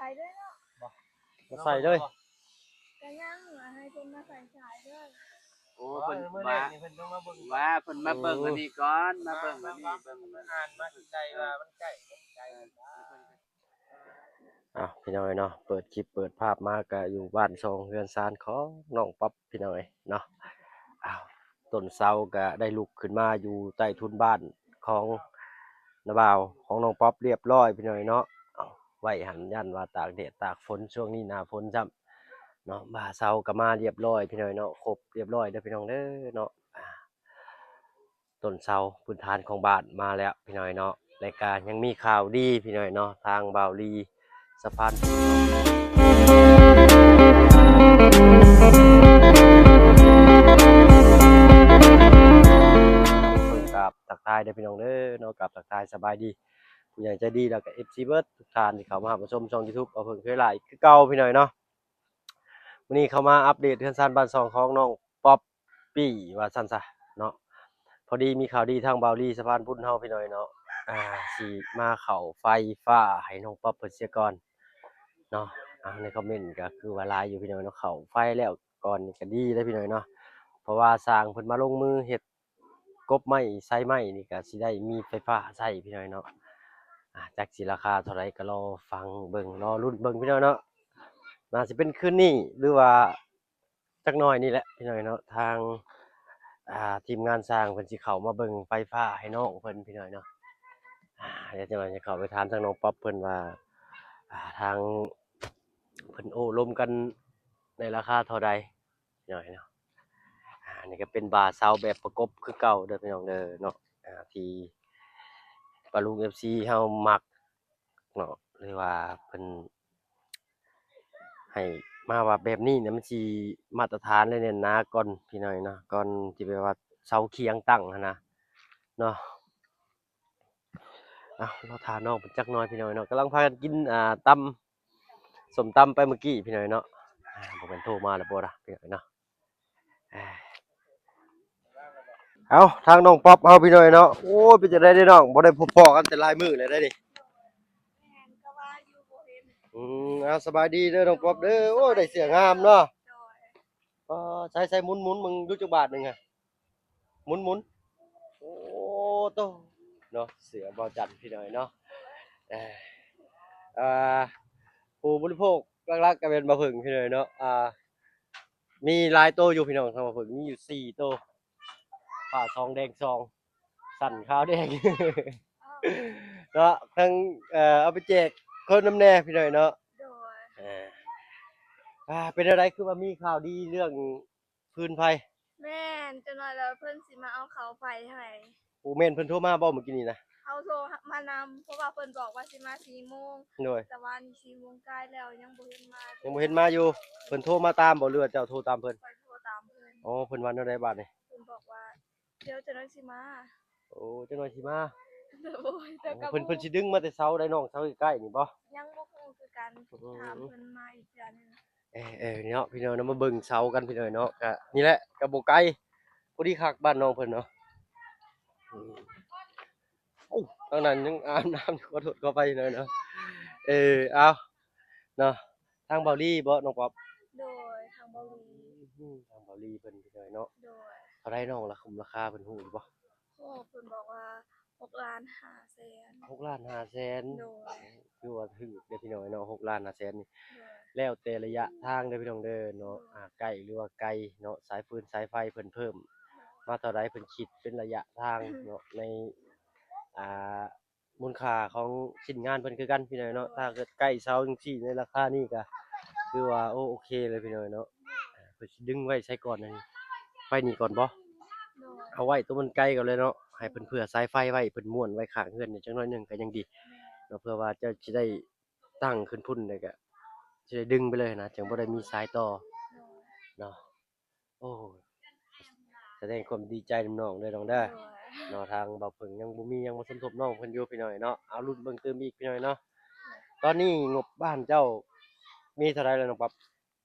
ส่ด้วยเนาะมาใส่เลยก็ยังให้เพิ่นมาใส่สายด้วยโอ้เพิ่นว่าเพิ่นมาเบิ่งอันนี้ก่อนมาเบิ่งอันนี้เบิ่งอ่านมาใกล้ว่ามันใกล้พี่น้อยเนาะเปิดคลิปเปิดภาพมาก็อยู่บ้านทรงเรือนซานของน้องป๊อปพี่น้อยเนาะต้นเสาก็ได้ลุกขึ้นมาอยู่ใต้ทุนบ้านของนาบ่าวของน้องป๊อปเรียบร้อยพี่น้อยเนาะไว้หันยันว่าตากแดดตากฝนช่วงนี้หน้าฝนซ้ำเนาะบ่าเสาก็มาเรียบร้อยพี่น้อยเนาะครบเรียบร้อยเด้อพี่น้องเด้อเนาะต้นเสาพื้นฐานของบ้านมาแล้วพี่น้อยเนาะรายการยังมีข่าวดีพี่น้อยเนาะทางบ่าวลีสะพานกับตักทายได้พี่น้องเด้อเนาะกับตักทายสบายดีผู้ใหญ่ใจดีแล้วก็ FC เบิร์ดทุกท่านที่เข้ามาชมช่อง YouTube เอาเพิ่งเคยหลายคือเก่าพี่น้อยเนาะวันนี้เข้ามาอัปเดตเทือนซานบ้านซองของน้องป๊อปปี้ว่าซั่นซะเนาะพอดีมีข่าวดีทางบ่าวลีสะพานพุทธเฮาพี่น้อยเนาะสิมาเข้าไฟฟ้าให้น้องป๊อปเพิ่นเสียก่อนเนาะในคอมเมนต์ก็คือว่าหลายอยู่พี่น้อยเนาะเข้าไฟแล้วก่อนนี่ก็ดีเลยพี่น้อยเนาะเพราะว่าสร้างเพิ่นมาลงมือเฮ็ดกบไม้ไซไม้นี่ก็สิได้มีไฟฟ้าใช้พี่น้อยเนาะจักสิราคาเท่าไรก็รอฟังเบิ่งรอลุ้นเบิ่งพี่น้อยเนาะน่าสิเป็นคืนนี้หรือว่าจักหน่อยนี่แหละพี่น้อยเนาะทางทีมงานสร้างเพิ่นสิเข้ามาเบิ่งไฟฟ้าให้น้องเพิ่นพี่น้อยเนาะเดี๋ยวจังหน่อยจะเข้าไปถามทางน้องป๊อปเพิ่นว่าทางเพิ่นโอ้ร่วมกันในราคาเท่าใดพี่น้อยเนาะนี่ก็เป็นบาร์เซาแบบประกบคือเก่าเด้อพี่น้องเด้อเนาะที่ปาลุง FC เฮามักเนาะหรือว่าเพิ่นให้มาว่าแบบนี้เนี่ยมันสิมาตรฐานเลยเนี่ยนะก่อนพี่น้อยเนาะก่อนที่แบบว่าเสาเคียงตั้งหั้นนะเนาะเราทานน้องเพิ่นจักหน่อยพี่น้อยเนาะกำลังพากันกินตำส้มตำไปเมื่อกี้พี่น้อยเนาะบ่แม่นโทรมาแล้วบ่ล่ะพี่น้อยเนาะเอาทางน้องป๊อปเฮาพี่น้อยเนาะโอ้ยเป็นจังได๋เด้น้องบ่ได้พบพ้อกันแต่หลายมื้อเลยได้นี่ก็ว่าอยู่บ่เห็นสบายดีเด้อน้องป๊อปเด้อโอ้ยได้เสื้องามเนาะโดยใส่หมุนๆมึงอยู่จักบาทหนึงอะหมุนๆโอ้โตเนาะเสือบ่จันพี่น้อยเนาะเอ่อผู้บริโภคหลักๆก็เป็นบ่ผึ่งพี่น้อยเนาะมีหลายโตอยู่พี่น้องทางบ่ผึ่งมีอยู่4โตฟ้าซองแดงซองสั่นขาวแดง เนาะทั้งเอาไปแจกคนน้ำแน่พี่หน่อยเนาะโดยเป็นอะไรคือว่ามีข่าวดีเรื่องพื้นไฟแม่นจังน้อยแล้วเพิ่นสิมาเอาเขาไฟให้ปูแม่นเพิ่นโทรมาบ่เมื่อกี้นี่นะเขาโทรมานำเพราะว่าเพิ่นบอกว่าสิมา4โมงโดยแต่ว่านี่4โมงใกล้แล้วยังบ่เห็นมายังบ่เห็นมาอยู่เพิ่นโทรมาตามบ่หรือว่าเจ้าโทรตามเพิ่นไปโทรตามเพิ่นอ๋อเพิ่นว่าแนวใดบาดนี่เพิ่นบอกว่าเดี๋ยวจังน้อยสิมาโอ้จักหน่อยสิมาโอ้ยแต่ก็เพิ่นสิดึงมาแต่เช้าได้น้องเช้าใกล้ๆนี่บ่ยังบ่ฮู้คือกันถามเพิ่นมาอีกเทื่อนึงเนาะพี่น้องเนาะมาเบิ่งเช้ากันพี่น้อยเนาะก็นี่แหละก็บ่ไกลพอดีคักบ้านน้องเพิ่นเนาะโอ้ตอนนั้นยังอาบน้ำอยู่ขอโทษขออภัยหน่อยเนาะเอาเนาะทางเบาลี่บ่น้องป๊อปโดยทางเบาหลีทางเบาลี่เพิ่นพี่น้อยเนาะโดยเท่าไรน้องราคาเพิ่นฮู้อยู่บ่เพิ่นบอกว่า6,500,000 6,500,000โดยคือว่าถูกเด้อพี่น้อยเนาะ6,500,000นี่โดยแล้วแต่ระยะทางเด้อพี่น้องเด้อเนาะใกล้หรือว่าไกลเนาะสายฟืนสายไฟเพิ่นเพิ่มมาเท่าไรเพิ่นคิดเป็นระยะทางเนาะในอ่ามูลค่าของชิ้นงานเพิ่นคือกันพี่น้อยเนาะถ้าเกิดใกล้เซาจังซี่ในราคานี้ก็คือว่าโอเคเลยพี่น้อยเนาะเพิ่นสิดึงไว้ใช้ก่อนอันนี้ไฟนี่ก่อนบ่เอาไว้ตัวมันไกลก่อนเลยเนาะให้เพิ่นเผื่อสายไฟไว้เพิ่นม้วนไว้ข้างเรือนนี่จักหน่อยหนึงก็ยังดีเนาะเพื่อว่าเจ้าสิได้ตั้งขึ้นพุ่นได้ก็สิได้ดึงไปเลยนะจังบ่ได้มีสายต่อเนาะโอ้แสดงความดีใจนำน้องเด้อน้องเด้อเนาะทางบ่าวเพิ่งยังบ่มียังบ่สมทบน้องเพิ่นอยู่พี่น้อยเนาะเอาลุ้นเบิ่งเติมอีกพี่น้อยเนาะตอนนี้งบบ้านเจ้ามีเท่าไรแล้วน้องป๊อป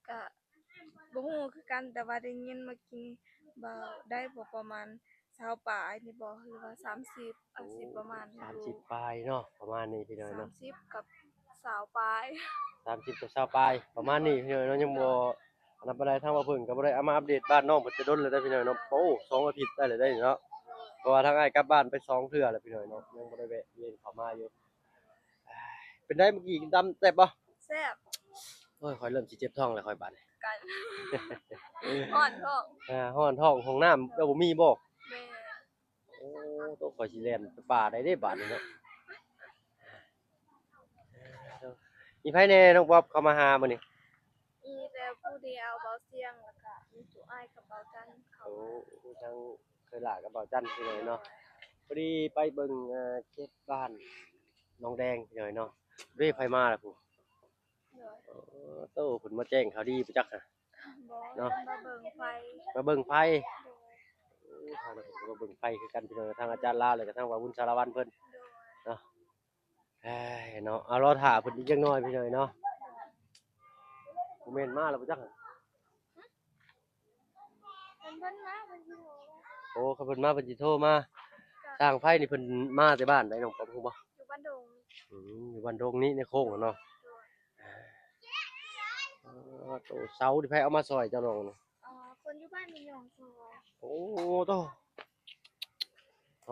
ก็บ่ฮู้คือกันแต่ว่าได้ยินเมื่อกี้บ่ได้บ่ประมาณ20ปลายนี่บ่หรือว่า30ประมาณ30ปลายเนาะประมาณนี้พี่น้อยเนาะ30กับ20ปลาย 30กับ20ปลายประมาณนี้พี่น้อยเนาะยังบ่อันนั้นปานใดทางว่าเพิ่นก็บ่ได้เอามาอัปเดตบ้านน้องเพิ่นจะดนเลยได้อพี่น้อยเนาะโอ้2อาทิตย์ได้เลยได้เนาะเพราะว่าทางอ้ายกลับบ้านไป2เทื่อแล้วพี่น้อยเนาะยังบ่ได้แวะเวียนเข้ามาอยู่เป็นได้เมื่อกี้กินตำแซ่บบ่ แซ่บ โอ้ยข่อยเริ่มสิเจ็บท้องแล้วข่อยบาดนี้ กัน อ่อนท้อง ฮ้อนท้องห้องน้ำแล้วบ่มีบ่ แม่ โอ้ตัวข่อยสิแล่นไปป่าได้เด้บาดนี้เนาะมีไผแหน่น้องป๊อบเข้ามาหามื้อนี้ มีแต่ผู้เดียวเบาเสียงแล้วก็มีตู้อ้ายกับเบาจันเขา โอ้ทางเคยหลากับเบาจันพี่น้อยเนาะพอดีไปเบิ่งเจ็ดบ้านน้องแดงพี่น้อยเนาะเด้ไผมาล่ะผู้ โดย โตเพิ่นมาแจ้งข่าวดีไปจักน่ะ บ่ เนาะ มาเบิ่งไฟ มาเบิ่งไผ โดย ทางนั้นเพิ่นก็มาเบิ่งไผคือกันพี่น้อยทางอาจารย์ลาวแล้วก็ทางว่าวุฒิสารวัตรเพิ่น โดย เนาะเอ้ยเนาะเอารอท่าเพิ่นอีกจักหน่อยพี่น้อยเนาะบ่แม่นมาแล้วบ่จักน่ะ เพิ่นมาเพิ่นสิโทร โอ้เขาเพิ่นมาเพิ่นสิโทรมาสร้างไฟนี่เพิ่นมาแต่บ้านได้น้องป๊อบฮู้บ่ อยู่บ้านดง อยู่บ้านดงนี้ในโค้งอะเนาะ โดย โตเสาที่ไผเอามาซอยเจ้าน้องนี่ คนอยู่บ้านมีหยองซอย โอ้โต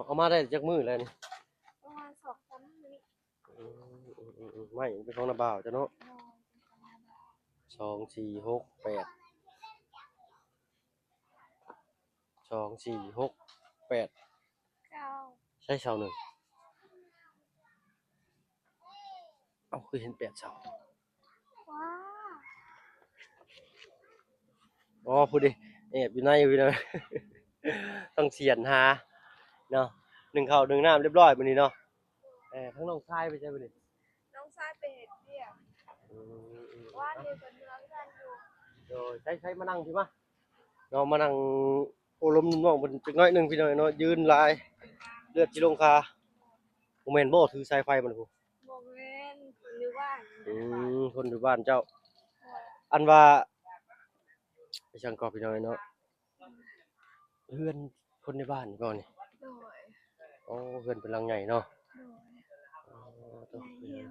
เอามาได้จักมื้อแล้วนี่ ประมาณ2-3มื้อนี้ ไม่เป็นของนาบ่าวจ้ะเนาะ นอนเป็นธรรมดา 2 4 6 8 2 4 6 8 9 ใช่เสาหนึ่งเอ้าคือเห็น8เสา ว้า อ๋อพูดดิแอบอยู่ในพี่น้อย ต้องเสียนหาเนาะนึ่งข้าวนึ่งน้ำเรียบร้อยมื้อนี้เนาะทั้งน้องชายไปใช่มื้อนี้ น้องชายไปเฮ็ดเวียก อืม ว่าเดี๋ยวเพิ่นเมืองกันอยู่ โดยใช้มานั่งพี่มาเนาะมานั่งโอ้ลมน้องเพิ่นจักหน่อยหนึงพี่น้อยเนาะยืนหลายเลือดสิลงคาบ่แม่นบ่ถือสายไฟมันพู บ่แม่นหรือว่า คนอยู่บ้านเจ้า อันว่าไปช่างกอบพี่น้อยเนาะเฮือนคนในบ้านนี่บ่นี่ โดย อ๋อเฮือนเป็นหลังใหญ่เนาะ โดย อ๋อต้น เฮียง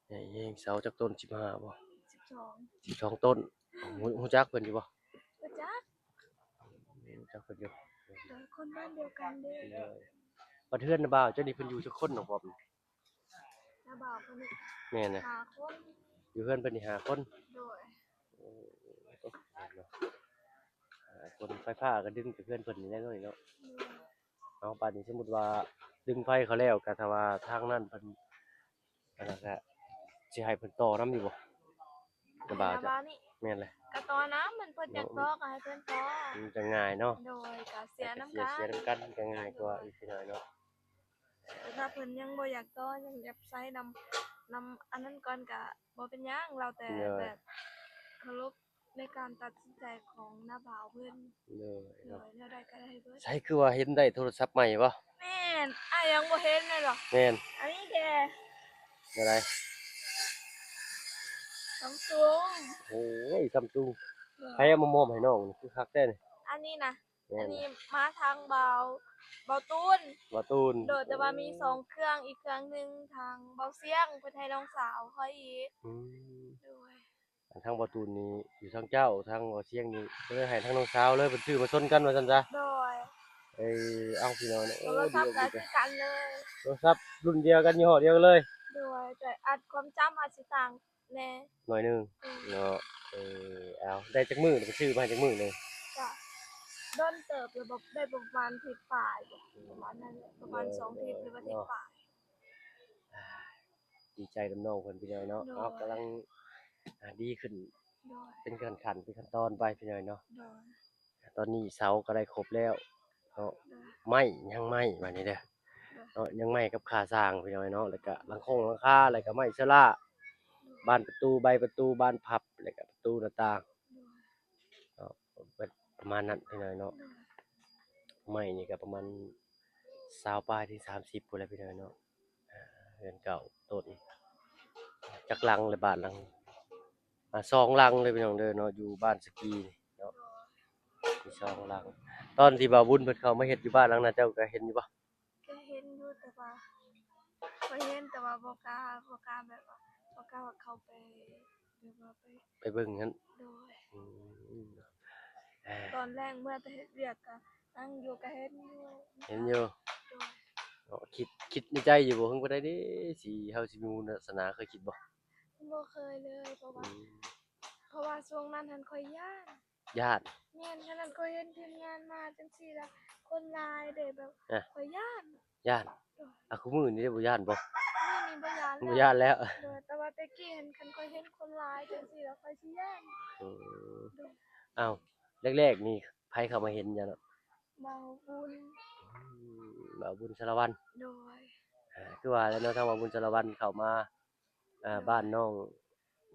ใหญ่เองเสาจากต้น15บ่ 12 12ต้นฮู้จักเพิ่นอยู่บ่ ก็จัก ฮู้จักเพิ่นอยู่ โดยคนบ้านเดียวกันเด้ เลยบัดเฮือนน่ะบ่าวเจ้านี่เพิ่นอยู่จักคนน้องพร้อม น้าบ่าวเพิ่นนี่ แม่นน่ะ หาคน อยู่เฮือนเพิ่นนี่5คน โดย โอ้เนาะคนไฟฟ้าก็ดึงไปเพื่อนเพิ่นนี่แหละเนาะนี่เนาะ เอาป่านนี้สมมุติว่าดึงไฟเขาแล้วก็ถ้าว่าทางนั้นเพิ่นอันนั้นก็สิให้เพิ่นต่อนํอยู่บ่ระบาด น้า จ้ะ บ่าวนี่ แม่นเลย ก็ตอน้ำมันเพิ่นอยากตอก็ให้เพิ่นตอ มันจะง่ายเนาะ โดยก็เสียน้ำ เสีย กัน เสียน้ำกันก็ง่ายกว่าอีกหน่อยเนาะ แต่ถ้าเพิ่นยังบ่อยากตอยังอยากใช้นำอันนั้นก่อนก็บ่เป็นหยังเราแต่แบบเคารพในการตัดสินใจของน้าบ่าวเพิ่น เลย โด เนาะ ยแนวใดก็ได้เบิด ใช่คือว่าเห็นได้โทรศัพท์ใหม่บ่ แม่นยังบ่เห็นเลยเหรอ แม่น อันนี้แก อะไร Samsung โอ้ย Samsung ใครเอามามอบให้น้องนี่คือคักแท้นี่ อันนี้นะ แม่ อัน น นี้มาทางเบาตูน บ่ตูน โดดแต่ว่ามี2เครื่องอีกเครื่องหนึงทางเบาเสียงเพิ่นให้น้องสาวเขาอีก อืม โดย ทางบ่ตูนนี่อยู่ทางเจ้าทางบ่เชียงนี่ก็เลยให้ทางน้องสาวเลยเพิ่นซื้อมาชนกันว่าซั่นจ้ะ โดย เอาพี่น้องเนาะ โทรศัพท์ก็คือกันเลย โทรศัพท์รุ่นเดียวกันยี่ห้อเดียวกันเลย โดยแต่อัดความจำอาจสิต่างแน่ หน่อยหนึง อืม เนาะเอาได้จักมื้อไปซื้อมาให้จักมื้อเลย ก็โดนเติบระบบได้ประมาณทิศปลายบ่ประมาณนั้นแหละประมาณ2ทิศหรือว่าทิศปลาย ดีใจกับน้องเพิ่นพี่น้องเนาะ เนาะ เอากำลังดีขึ้น โดย เป็นขั้นเป็นขั้นตอนไปพี่น้องเนาะ โดย ตอนนี้เสาก็ได้ครบแล้วเนาะ โดย ไม้ยังไม้บัดนี้เด้อเนาะยังไม้กับค่าสร้างพี่น้องเนาะแล้วก็หลังคาแล้วก็ไม้เชล่าบานประตูใบประตูบานพับแล้วก็ประตูหน้าต่างเนาะเป็นประมาณนั้นพี่น้องเนาะไม้นี่ก็ประมาณ20ปลายถึง30พุ่นแหละพี่น้องเนาะเรือนเก่าต้นจักหลังเลยบ้านหลัง2หลังเลยพี่น้องเด้อเนาะอยู่บ้านสกีนี่เนาะมี2หลังตอนที่บ่าวบุญเพิ่นเข้ามาเฮ็ดอยู่บ้านหลังนั้นเจ้าก็เห็นอยู่บ่ ก็เห็นอยู่แต่ว่าบ่เห็นแต่ว่าบ่กล้าแบบว่าเ บ่กล้าว่าเข้าไปหรือว่าไป ไปเบิ่งนั้น โดย อืมเอ้ย ตอนแรกเมื่อแต่เฮ็ดเวียกก็นั่งอยู่ก็เฮ็ดอยู่ เห็นอยู่ โดย เนาะคิดในใจอยู่บ่เพิ่นบ่ได้เด้สิเฮาสิมีบุญวาสนาเคยคิดบ่ บ่เคยเลยเพราะ อื ว่าม เพราะว่าช่วงนั้นหั้นข้อยย้าน ญาติ แม่นขนาดข้อยเห็นทีมงานมาจังซี่ล่ะคนหลายเด้แบบ อะ ข้อยย้าน ญาติอะคุมื้อนี้ได้บ่ญาติบ่ มื้อนี้บ่ย้าน บ่ญาติแล้ว โดยแต่ว่าแต่กี้หั้นคันข้อยเห็นคนหลายจังซี่แล้วข้อยสิย้าน อืมอ้าวแรกๆนี่ไผเข้ามาเห็นจ้ะเนาะ เบาบุญ บ่าวบุญสารวัตร โดย คือว่าแล้วเนาะทางบ่าวบุญสารวัตรเข้ามาบ้านน้อง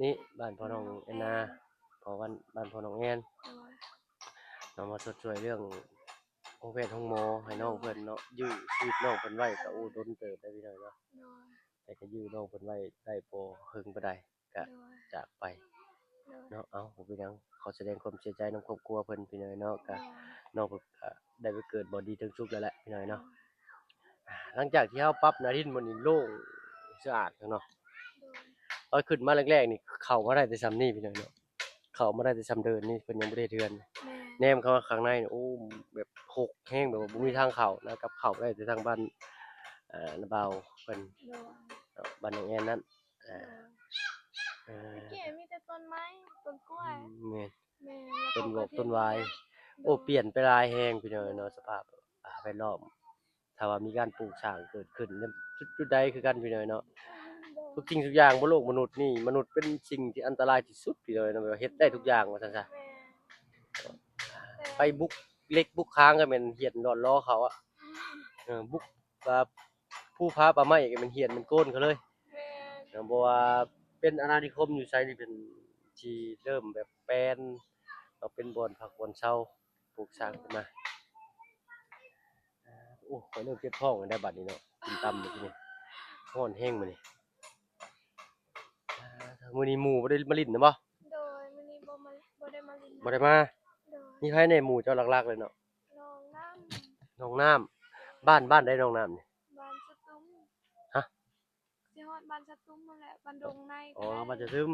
นี่บ้านพ่อน้องแอนนาเพราะวันบ้านพ่อน้องแอน โดย เนาะมาชดช่วยเรื่องโอเพศห้องหมอให้น้องเพิ่นเนาะยื้อชีวิตน้องเพิ่นไว้ก็โอ้ดนเติบได้พี่น้อยเนาะ โดย แต่ก็ยื้อน้องเพิ่นไว้ได้บ่ถึงปานใดก็ โดย จากไป โดย เนาะเอ้าบ่เป็นหยังขอแสดงความเสียใจนำครอบครัวเพิ่นพี่น้อยเนาะก็ โดย น้องเพิ่นก็ได้ไปเกิดบ่ดีถึงสุขแล้วแหละพี่น้อยเนาะหลังจากที่เฮาปรับหน้าดินมันนี่โล่งสะอาดแล้วเนาะ โดย ตอนขึ้นมาแรกๆนี่เข้ามาได้แต่ซ้ำนี้พี่น้อยเนาะเข้ามาได้แต่ซ้ำเดินนี่เพิ่นยังบ่ได้เทือน แม่ แนมเข้ามาข้างในนี่โอ้แบบหกแห้งแบบว่าบ่มีทางเข้านะกับเข้าได้แต่ทางบ้านนาบ่าวเพิ่น โดย เนาะบ้านน้องแอนนั้น โดย เออ เมื่อกี้มีแต่ต้นไม้ต้นกล้วย แม่น แม่แล้ว ต้นบ ก็ กต้นวาย โอ้เปลี่ยนไปหลายแฮงพี่น้อยเนาะสภาพแวดล้อมถ้าว่ามีการปลูกสร้างเกิดขึ้นเนี่ยจุดใดคือกันพี่น้อยเนาะทุกสิ่งทุกอย่างบนโลกมนุษย์นี่มนุษย์เป็นสิ่งที่อันตรายที่สุดพี่น้อยเนาะแบบว่าเฮ็ดได้ทุกอย่างว่าซั่นซะ แม่ ไปบุกเล็กบุกค้างก็แม่นเหียนดอนล้อเขาอะบุกผู้พาป่าไม้ก็แม่นเหียนแม่นโกนเขาเลย แม่ เพราะว่าเป็นอาณานิคมอยู่ไสนี่เป็นที่เริ่มแบบแปลนก็เป็นบ่อนพักบ่อนเช่าปลูกสร้างขึ้นมาโอ้ข้อยเริ่มเจ็บท้องแล้วได้บัดนี้เนาะกินตำมื้อนี้ร้อนแฮงมื้อนี้มื้อนี้หมู่บ่ได้มาลิ้นนะบ่ โดยมื้อนี้บ่ได้มาลิน บ่ได้มา โดย มีไผในหมู่เจ้าหลักๆเลยเนาะ น้องน้ำ น้องน้ำบ้านใดน้องน้ำนี่ บ้านสตุ้ม ฮะ สิฮอดบ้านสตุ้มนั่นแหละบ้านดงใน อ๋อ ก็ได้ บ้านจะซึม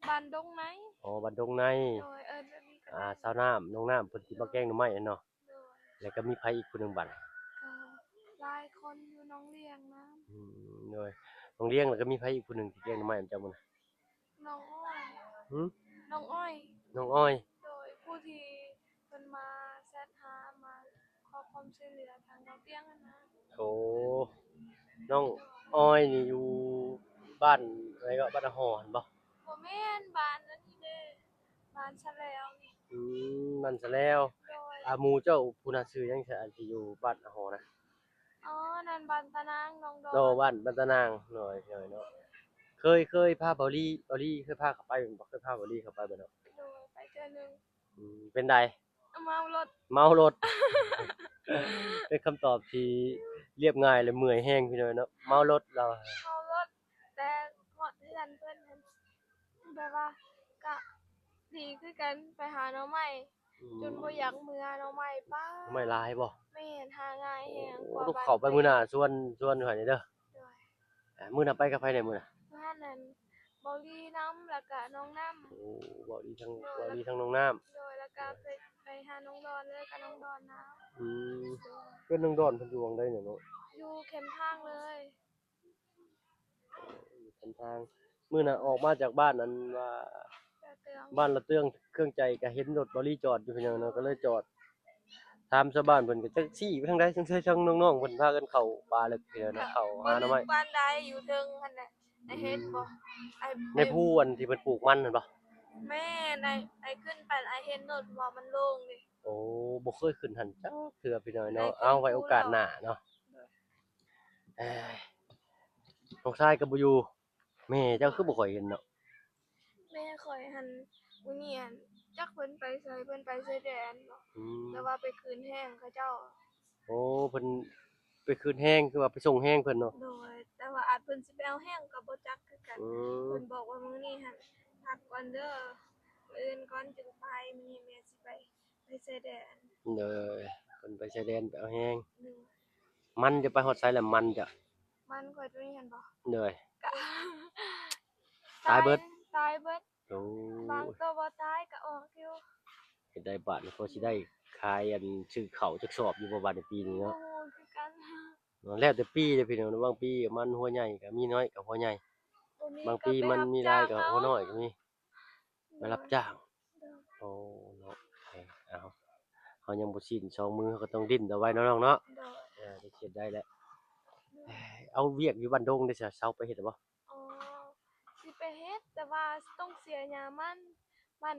บ้านดงใน อ๋อบ้านดงใน โดยแบบนี้ก็ได้ สาวน้ำน้องน้ำเพิ่นสิมาแกงหน่อไม้อะเนาะ โดย แล้วก็มีไผอีกผู้หนึงบัด ก็หลายคนอยู่น้องเลี้ยงนะ โดยน้องเลี้ยงแล้วก็มีไผอีกผู้หนึงที่แกงหน่อไม้เจ้ามื้อน่ะ น้องอ้อย หึ น้องอ้อย น้องอ้อย โดยผู้ที่เพิ่นมาแชทหามาขอความช่วยเหลือทางน้องเตี้ยงนั่นนะ โอ้น้องอ้อยนี่อยู่บ้านอะไรก็บ้านนาหอนบ่ บ่แม่นบ้านอันนี้เด้บ้านชะแล้วนี่ มันซะแล้ว โดย หมู่เจ้าผู้น่าชื่อหยังซะอันที่อยู่บ้านนาหอนะ อ๋อนั่นบ้านตะนางน้องดอน โนบ้านบ้านตะนางหน่อยเนาะเคยพาเบาลี่เคยพาเขาไปบ่เคยพาเบาลี่เขาไปบ่เนาะ โดยไปเทื่อหนึง เป็นได เอามารถ เมารถ เป็นคำตอบที่เรียบง่ายและเมื่อยแห้งพี่น้อยเนาะเมารถเรา เมารถแต่ฮอดเฮือนเพิ่นหั่นแบบว่าก็ดีคือกันไปหาหน่อไม้จนบ่อยากเมื่อหน่อไม้ป้า ไม่ลายบ่ แม่นหาง่ายแฮงก โอ้ ว่า ลูก บ้ เข้าไปมื้อหน้าชวนอยู่หั่นนี่เด้อ โดย มื้อหน้าไปกับไผได้มื้อน่ะ บ้านนั้นเบาลีน้ำแล้วก็น้องน้ำ โอ้เว้าดีทั้งน้องน้ำ โดยแล้วก็ไปหาน้องดอนเลยกับน้องดอนนะ โดย เพิ่นน้องดอนเพิ่นอยู่วงใดเนี่ยเนาะ อยู่เข็มทางเลย เส้นทางมื้อน่ะออกมาจากบ้านนั้นว่า แต่เตือง บ้านละเตื้องเครื่องใจก็เห็นรถบริจอดอยู่เพิ่นเนาะก็เลยจอดถามชาวบ้านเพิ่นก็จักซี่ไปทางใดจังซั่นน้องๆเพิ่นพากันเข้าป่าลึกเด้อเนาะเข้าหาหน่อไม้ บ้านใดอยู่เทิงหั่นแหละไอ้เฮ็ดบ่ไอ้ ในภูอันที่เพิ่นปลูกมันนั่นบ่ แม่ไอ้ขึ้นไปไอ้เห็นรถว่ามันโล่งดิ โอ้บ่เคยขึ้นหั่นจักเทื่อพี่น้อยเนาะเอาไว้โอกาสหน้าเนาะเอ้ยน้องชายก็บ่อยู่แม่เจ้าคือบ่ค่อยเห็นเนาะ แม่ข่อยหั่นมื้อนี้หั่นจักเพิ่นไปไสเพิ่นไปชายแดนบ่ อืม แต่ว่าไปคืนแห้งเขาเจ้า โอ้เพิ่นไปคืนแห้งคือว่าไปส่งแห้งเพิ่นเนาะ โดยแต่ว่าอาจเพิ่นสิไปเอาแห้งก็บ่จักคือกัน อืม เพิ่นบอกว่ามื้อนี้หั่นพักก่อนเด้อมื้ออื่นก่อนจึงไปมื้อนี้แม่สิไปชายแดน เด้อเพิ่นไปชายแดนไปเอาแห้ง หนึ่ง มันจะไปฮอดไสแล้วมันจะ มันข่อยตัวนี้หั่นบ่ เด้อ ก็ ตายเบิด ตายเบิด โอ้ บางตัวบ่ตายก็ออกอยู่ เฮ็ดได้บาทนี่พอสิได้ขายอันชื่อเขาจักสอบอยู่บ่บาดในปีนี้ โอ้ เนาะ โหคือกัน แล้วแต่ปีเด้อพี่น้องบางปีมันหัวใหญ่ก็มีน้อยก็หัวใหญ่ ตัวนี้ บาง ก็ ปี ไป มัน รับ มี จ้ รายก็หัวน้อยก็มีไปรับจ้าง เด้อ โอ้เนาะเอาเฮายังบ่สิ้นสองมือเขาก็ต้องดิ้นต่อไว้เนาะน้องเนาะ เด้อ ได้เฮ็ดได้แล้วเอาเวียกอยู่บ้านดงได้ซะเซาไปเฮ็ดได้บ่ อ๋อสิไปเฮ็ดแต่ว่าต้องเสียหญ้ามัน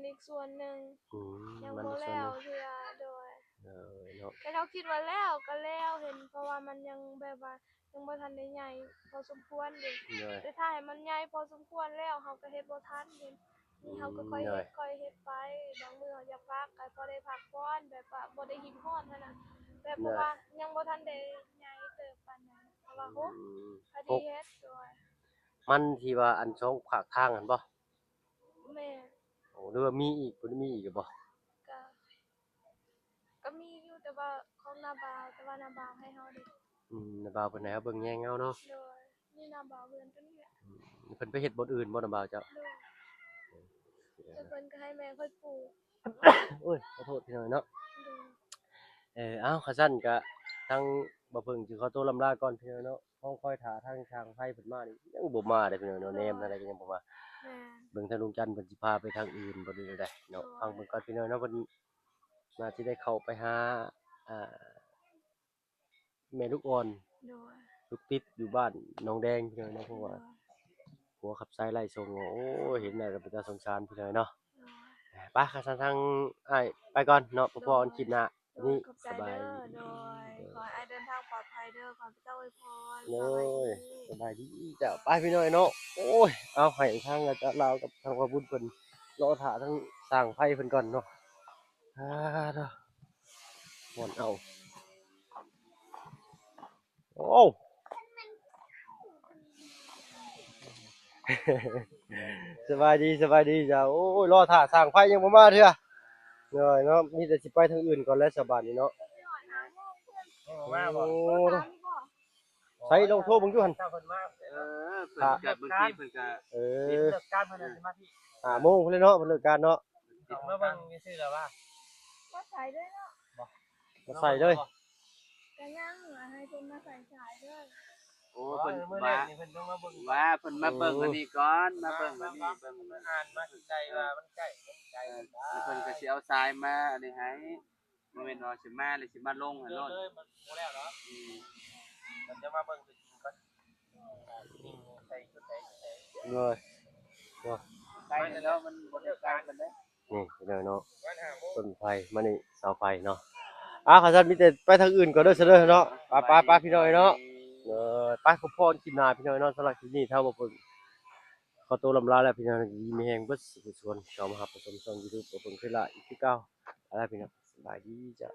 อีกส่วนหนึง อืม ยัง มัน บ่ ส่วน แล้ว หนึง เทื่อโดย เนาะ แต่เราคิดว่าแล้วก็แล้วเห็นเพราะว่ามันยังแบบว่ายังบ่ทันได้ใหญ่พอสมควรเด้ เนาะ แต่ถ้าให้มันใหญ่พอสมควรแล้วเฮาก็เฮ็ดบ่ทันเด้นี่เฮาก็ค่อย ได้ เฮ็ดค่อยเฮ็ดไปบางมื้อเฮาอยากพักก็พอได้พักผ่อนแบบว่าบ่ได้หินฮ้อนนั่นน่ะแบบเพราะว่ายังบ่ทันได้ใหญ่เติบปานนั้นเพราะว่าโห อืม พอดีเฮ็ดด้วย มันที่ว่าอันสองภาคทางหั่นบ่ แม่ โอ้หรือว่ามีอีกบ่ได้มีอีกบ่ ก็ก็มีอยู่แต่ว่าของนาบาวแต่ว่านาบาวให้เฮาเด้ น้าบ่าวเพิ่นให้เอาเบิ่งแยงเอาเนาะ โดยนี่นาบาวเพิ่นตัวนี้แหละ เพิ่นไปเฮ็ดบ่อนอื่นบ่น้าบ่าวเจ้า โดยแต่เพิ่นก็ให้แม่ค่อยปลูก โอ้ยขอโทษพี่น้อยเนาะ โดย เอ้าคันซั่นก็ทางบ่เพิ่งสิขอตัวลำลาก่อนพี่น้อยเนาะห้องคอยท่าทางทางไผเพิ่นมานี่ยังบ่มาเด้อพี่น้อยเนาะแนมอะไรก็ยังบ่มา แม่ เบิ่งทางลุงจันทร์เพิ่นสิพาไปทางอื่นบ่ได้ได้เนาะฟังเบิ่งก่อนพี่น้อยเนาะเพิ่นน่าสิได้เข้าไปหาอ่าแม่ลูกอ่อน โดย ลูกติดอยู่บ้านหนองแดงพี่น้อยเนาะเพราะว่าผัวขับไสไล่ส่งโอ้ยเห็นแล้วก็เป็นตาสงสารพี่น้อยเนาะไปคันซั่นทางอ้ายไปก่อนเนาะพอกันคลิปหน้า โด นี่ ยขอบใจ สบาย เด้อ ดี โดยขอให้เดินทางปลอดภัยเด้อขอพระเจ้าอวยพร เล สบาย ย ดี สบายดีจ้ะไปพี่น้อยเนาะโอ้ยเอาให้ทางอาจารย์ลาวกับทางพระบุญเพิ่นรอท่าทั้งสร้างไผเพิ่นก่อนเนาะเด้อม่วนเอาโอ้ สบายดีจ้ะโอ้ยรอท่าสร้างไผยังบ่มาเทื่อเหนื่อยเนาะมีแต่สิไปทางอื่นก่อนแล้วสบายนี่เนาะ มาบ่ โอ้ใช้ลงโทษเบิ่งอยู่หั่น เจ้าเพิ่นมา เพิ่นก็บางทีเพิ่นก็ เอ เลิ อ กการเพิ่นสิมาพี่ 5 โมงพุ่นเลยเนาะเพิ่นเลิกการเนาะ เอามาเบิ่งซื่อๆแล้วว่า ก็ใส่ด้วยเนาะ มาใส่เลย ก็ยังให้เพิ่นมาใส่สายด้วย โอ้ เพิ่ เพิ่ น น มื้อแร ว่าก นี่เพิ่นต้องมาเบิ่ง ว่าเพิ่นมาเบิ่งอันนี้ก่อนมาเบิ่งอันนี้เบิ่ง มาอ่านมาใจว่ามันใกล้ แล้วเพิ่นก็สิเอาทรายมาอันนี้ให้บ่แม่นว่าสิมาเลยสิมาลงให้ เล โลด ยมันบ่แล้วเนาะ อืม มันจะมาเบิ่งตัวจริงก่อนนี่ใส่ชุดใส่ เลย ใกล้แล้วมันบ่ได้ใกล้ปานใด นี่พี่น้อยเนาะ วัน5โมง ต้นไฟมานี่เสาไฟเนาะข้าซั่นมีแต่ไปทางอื่นก่อนเด้อเด้อเนาะไปพี่น้อยเนาะไปขอพรคลิปหน้าพี่น้อยเนาะสำหรับคลิปนี้ถ้าบ่เพิ่นขอตัวลำลาแล้วพี่น้อยดีมีแฮงเบิดสุขส่วนเข้ามารับชมช่อง YouTube บ่เพิ่นคือละอีกคือเก่าอะไรพี่น้องสบายดีจ้ะ